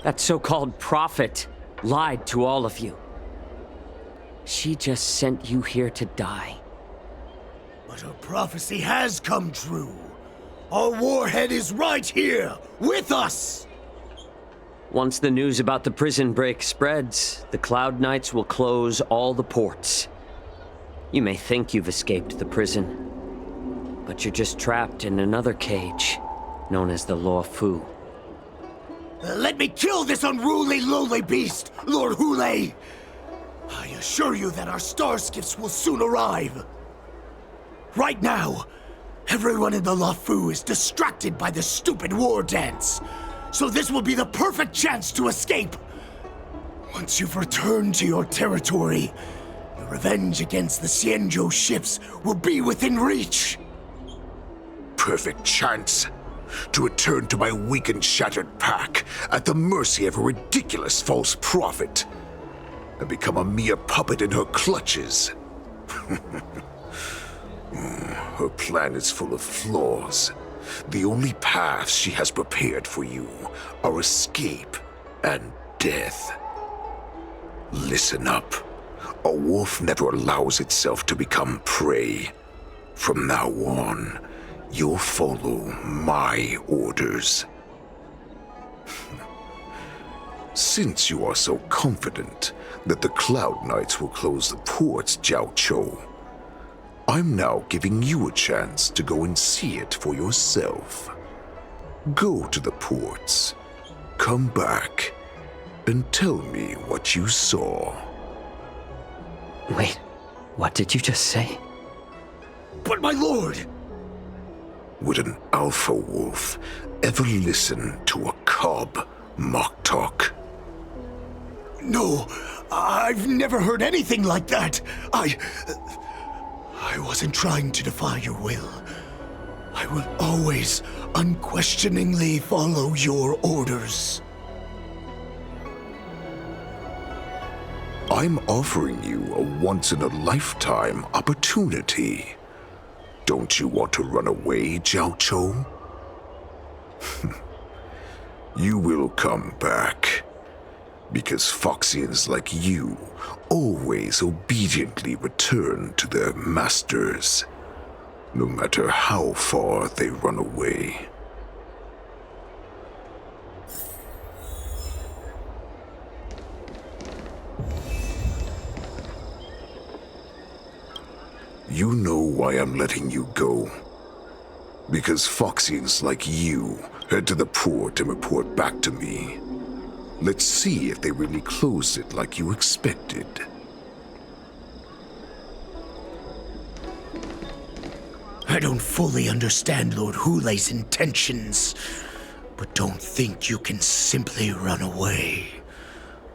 That so-called prophet lied to all of you. She just sent you here to die. But her prophecy has come true. Our warhead is right here, with us! Once the news about the prison break spreads, the Cloud Knights will close all the ports. You may think you've escaped the prison, but you're just trapped in another cage, known as the Lafu. Let me kill this unruly, lowly beast, Lord Hule! I assure you that our star skiffs will soon arrive. Right now, everyone in the Lafu is distracted by the stupid war dance, so this will be the perfect chance to escape. Once you've returned to your territory, your revenge against the Xianzhou ships will be within reach. Perfect chance to return to my weak and shattered pack at the mercy of a ridiculous false prophet and become a mere puppet in her clutches. Her plan is full of flaws. The only paths she has prepared for you are escape and death. Listen up. A wolf never allows itself to become prey. From now on, you'll follow my orders. Since you are so confident that the Cloud Knights will close the ports, Jiao Chou, I'm now giving you a chance to go and see it for yourself. Go to the ports, come back, and tell me what you saw. Wait, what did you just say? But my lord! Would an alpha wolf ever listen to a cub mock talk? No, I've never heard anything like that. I wasn't trying to defy your will. I will always unquestioningly follow your orders. I'm offering you a once-in-a-lifetime opportunity. Don't you want to run away, Jiao Chou? You will come back. Because Foxians like you always obediently return to their masters, no matter how far they run away. You know why I'm letting you go. Because Foxians like you head to the port and report back to me. Let's see if they really closed it like you expected. I don't fully understand Lord Hule's intentions, but don't think you can simply run away.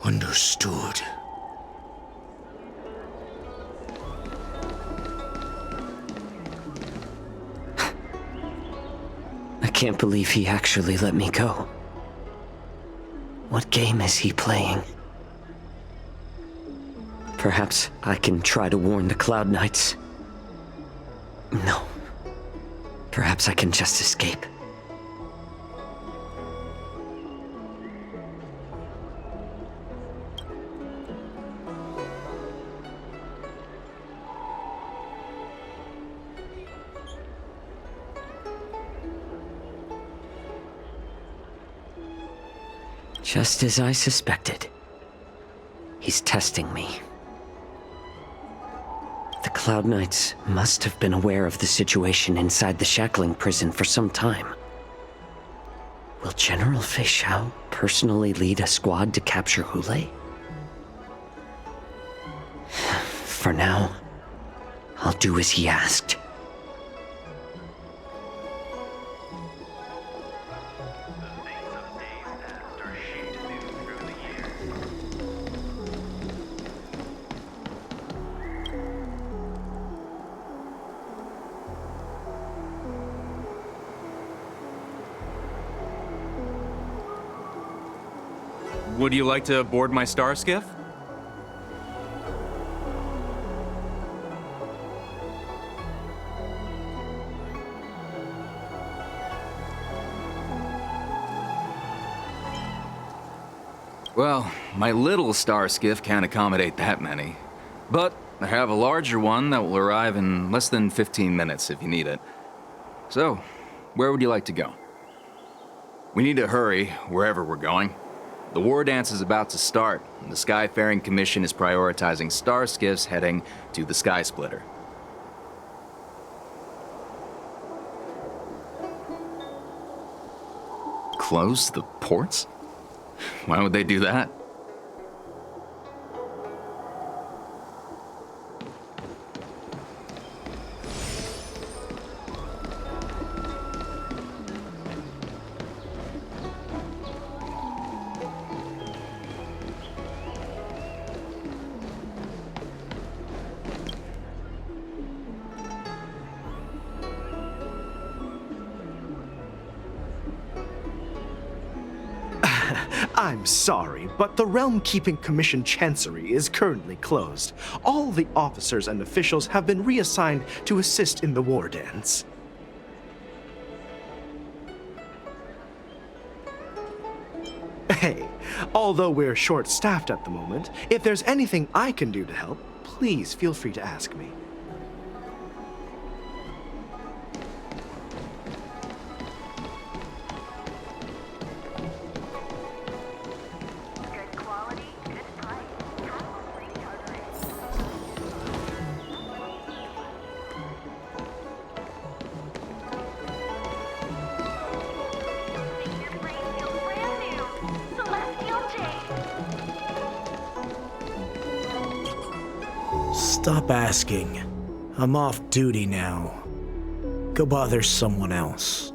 Understood. I can't believe he actually let me go. What game is he playing? Perhaps I can try to warn the Cloud Knights. No. Perhaps I can just escape. Just as I suspected. He's testing me. The Cloud Knights must have been aware of the situation inside the shackling prison for some time. Will General Fei Xiao personally lead a squad to capture Hule? For now, I'll do as he asked. Would you like to board my star skiff? Well, my little star skiff can't accommodate that many. But I have a larger one that will arrive in less than 15 minutes if you need it. So, where would you like to go? We need to hurry wherever we're going. The war dance is about to start, and the Skyfaring Commission is prioritizing star skiffs heading to the Sky Splitter. Close the ports? Why would they do that? I'm sorry, but the Realm Keeping Commission Chancery is currently closed. All the officers and officials have been reassigned to assist in the war dance. Hey, although we're short-staffed at the moment, if there's anything I can do to help, please feel free to ask me. Stop asking. I'm off duty now. Go bother someone else.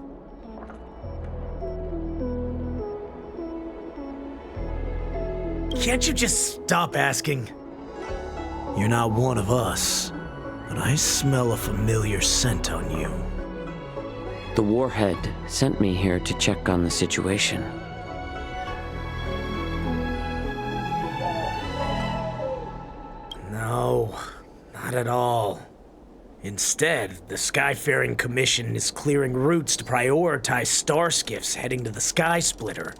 Can't you just stop asking? You're not one of us, but I smell a familiar scent on you. The warhead sent me here to check on the situation. No, not at all. Instead, the Skyfaring Commission is clearing routes to prioritize star skiffs heading to the Sky Splitter.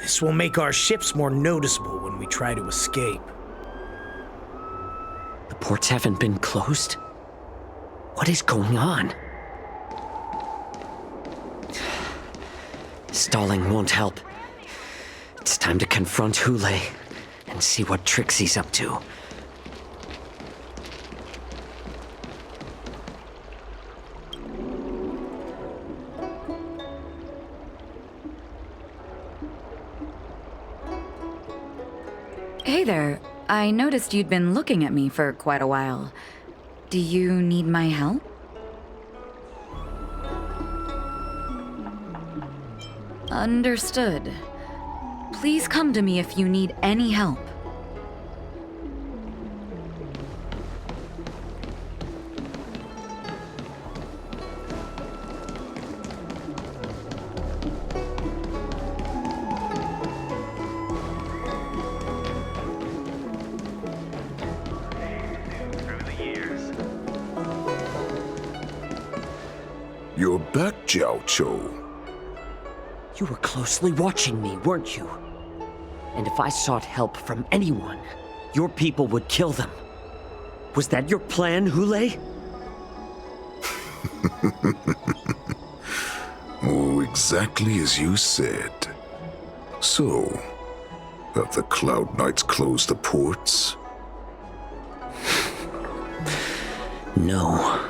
This will make our ships more noticeable when we try to escape. The ports haven't been closed? What is going on? Stalling won't help. It's time to confront Hule and see what tricks he's up to. Hey there. I noticed you'd been looking at me for quite a while. Do you need my help? Understood. Please come to me if you need any help. You're back, Jiao Chou. You were closely watching me, weren't you? And if I sought help from anyone, your people would kill them. Was that your plan, Hule? Oh, exactly as you said. So, have the Cloud Knights closed the ports? No.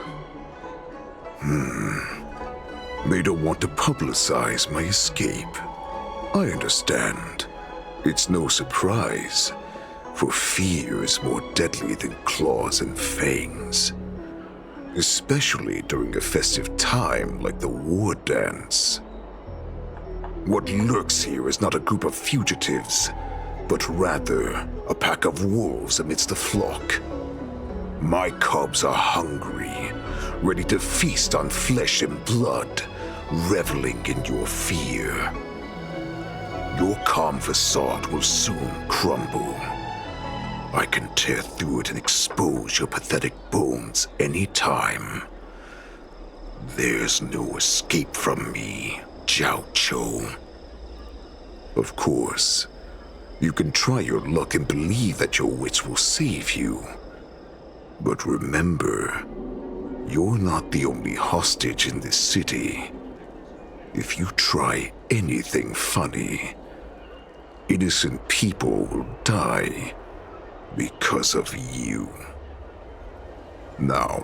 They don't want to publicize my escape. I understand. It's no surprise, for fear is more deadly than claws and fangs. Especially during a festive time like the war dance. What lurks here is not a group of fugitives, but rather a pack of wolves amidst the flock. My cubs are hungry, ready to feast on flesh and blood, reveling in your fear. Your calm facade will soon crumble. I can tear through it and expose your pathetic bones any time. There's no escape from me, Jiao Cho. Of course, you can try your luck and believe that your wits will save you. But remember, you're not the only hostage in this city. If you try anything funny, innocent people will die because of you. Now,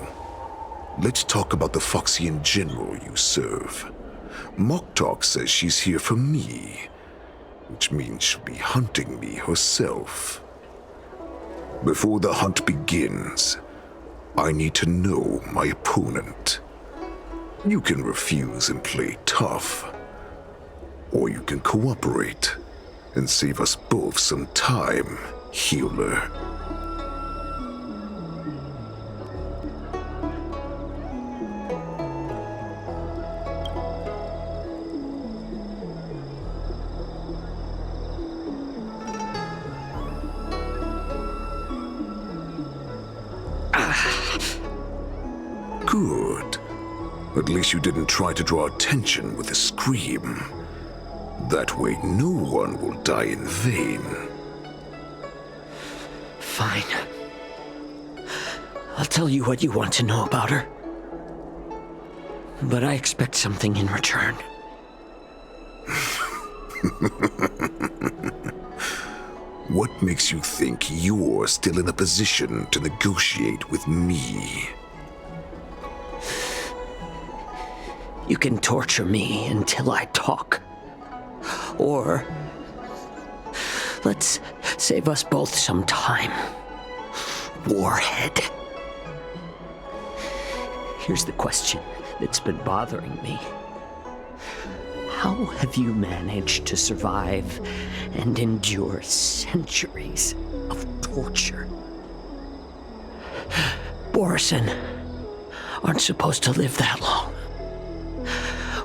let's talk about the Foxian general you serve. Moktok says she's here for me, which means she'll be hunting me herself. Before the hunt begins, I need to know my opponent. You can refuse and play tough, or you can cooperate and save us both some time, healer. Good. At least you didn't try to draw attention with a scream. That way no one will die in vain. Fine. I'll tell you what you want to know about her. But I expect something in return. What makes you think you're still in a position to negotiate with me? You can torture me until I talk. Or let's save us both some time. Warhead. Here's the question that's been bothering me. How have you managed to survive and endure centuries of torture? Borison aren't supposed to live that long.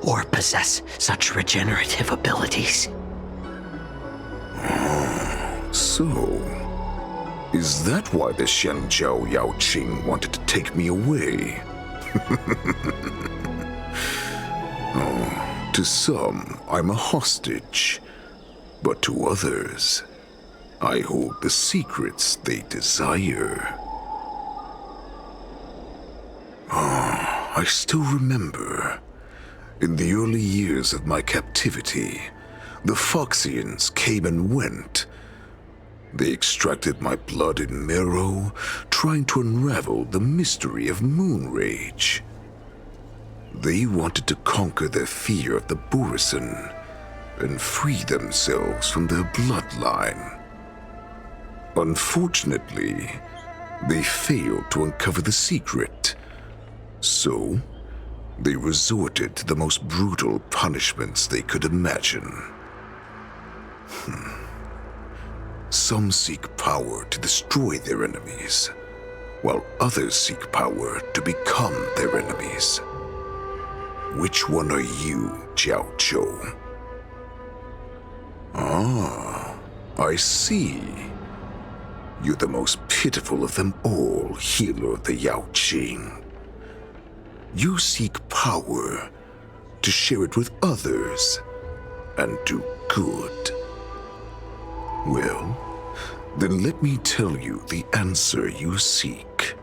Or possess such regenerative abilities. So, is that why the Shenjiao Yao Qing wanted to take me away? To some, I'm a hostage, but to others, I hold the secrets they desire. I still remember. In the early years of my captivity, the Foxians came and went. They extracted my blood and marrow, trying to unravel the mystery of moon rage. They wanted to conquer their fear of the Borison and free themselves from their bloodline. Unfortunately, they failed to uncover the secret. So, they resorted to the most brutal punishments they could imagine. Some seek power to destroy their enemies, while others seek power to become their enemies. Which one are you, Jiao Cho? I see. You're the most pitiful of them all, healer of the Yao Qing. You seek power to share it with others and do good. Well, then let me tell you the answer you seek.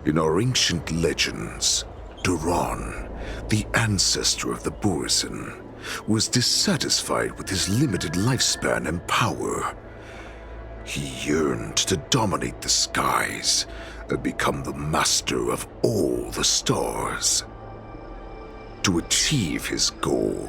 In our ancient legends, Duran, the ancestor of the Borison, was dissatisfied with his limited lifespan and power. He yearned to dominate the skies and become the master of all the stars. To achieve his goal,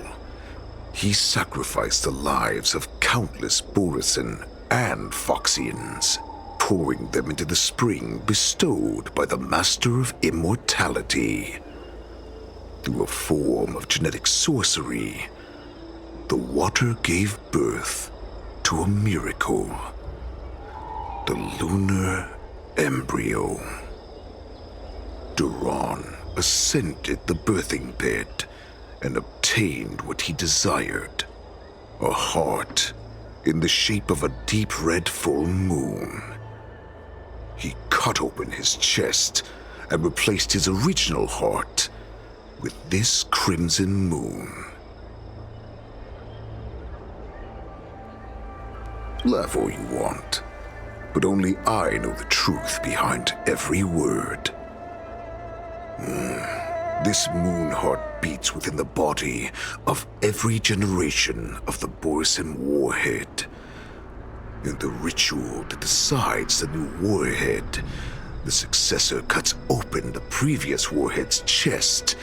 he sacrificed the lives of countless Borisin and Foxians, pouring them into the spring bestowed by the Master of Immortality. Through a form of genetic sorcery, the water gave birth to a miracle. The lunar embryo. Duran ascended the birthing bed and obtained what he desired, a heart in the shape of a deep red full moon. He cut open his chest and replaced his original heart with this crimson moon. Laugh all you want, but only I know the truth behind every word. This moon heart beats within the body of every generation of the Borisin warhead. In the ritual that decides the new warhead, the successor cuts open the previous warhead's chest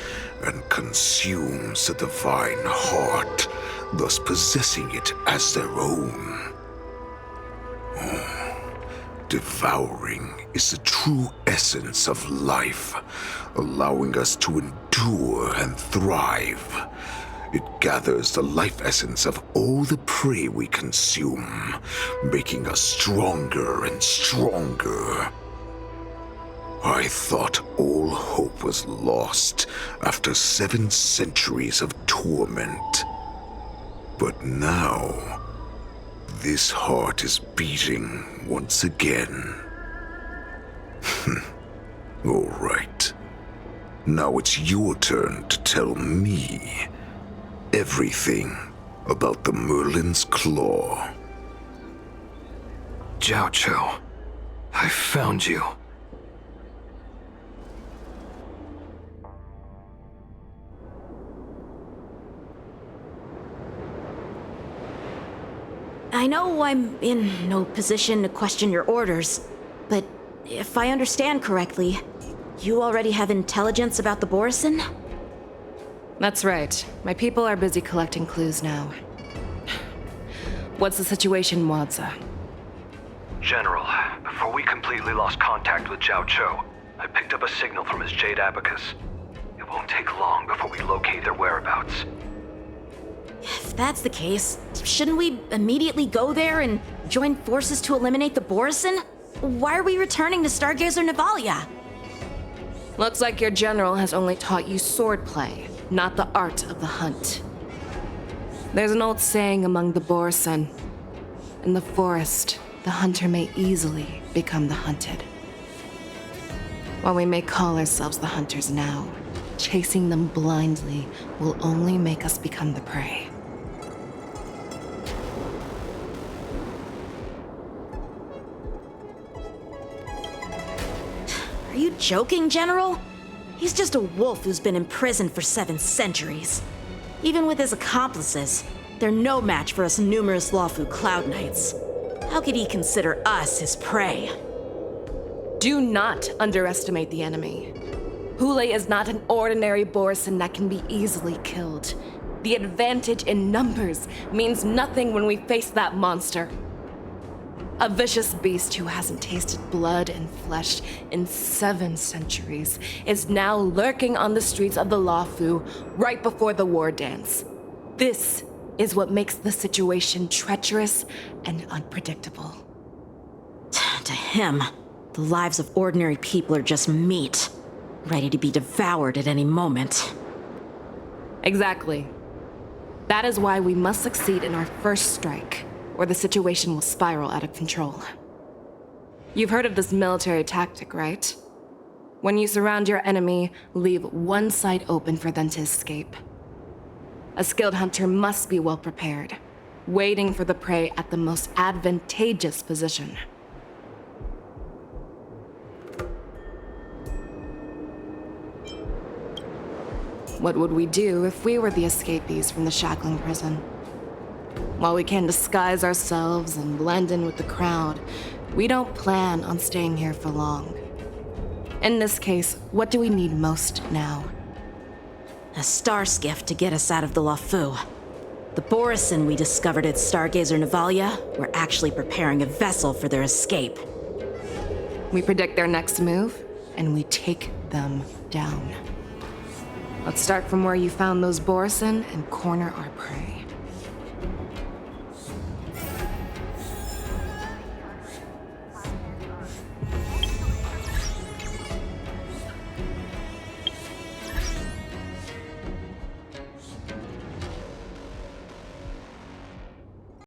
and consumes the divine heart, thus possessing it as their own. Devouring is the true essence of life, allowing us to endure and thrive. It gathers the life essence of all the prey we consume, making us stronger and stronger. I thought all hope was lost after 7 centuries of torment. But now, this heart is beating once again. All right. Now it's your turn to tell me everything about the Merlin's Claw. Jiao Cho, I found you. I know I'm in no position to question your orders, but if I understand correctly, you already have intelligence about the Borisin? That's right. My people are busy collecting clues now. What's the situation, Wadza? General, before we completely lost contact with Jiao Cho, I picked up a signal from his Jade Abacus. It won't take long before we locate their whereabouts. If that's the case, shouldn't we immediately go there and join forces to eliminate the Borisin? Why are we returning to Stargazer Navalia? Looks like your general has only taught you swordplay, not the art of the hunt. There's an old saying among the Borisin. In the forest, the hunter may easily become the hunted. While we may call ourselves the hunters now, chasing them blindly will only make us become the prey. Are you joking, General? He's just a wolf who's been imprisoned for 7 centuries. Even with his accomplices, they're no match for us numerous Lawfu Cloud Knights. How could he consider us his prey? Do not underestimate the enemy. Hule is not an ordinary Borisin that can be easily killed. The advantage in numbers means nothing when we face that monster. A vicious beast who hasn't tasted blood and flesh in 7 centuries is now lurking on the streets of the Lawfu right before the war dance. This is what makes the situation treacherous and unpredictable. To him, the lives of ordinary people are just meat, ready to be devoured at any moment. Exactly. That is why we must succeed in our first strike, or the situation will spiral out of control. You've heard of this military tactic, right? When you surround your enemy, leave one side open for them to escape. A skilled hunter must be well prepared, waiting for the prey at the most advantageous position. What would we do if we were the escapees from the shackling prison? While we can disguise ourselves and blend in with the crowd, we don't plan on staying here for long. In this case, what do we need most now? A star skiff to get us out of the Lafu. The Borison we discovered at Stargazer Navalia were actually preparing a vessel for their escape. We predict their next move, and we take them down. Let's start from where you found those Borison and corner our prey.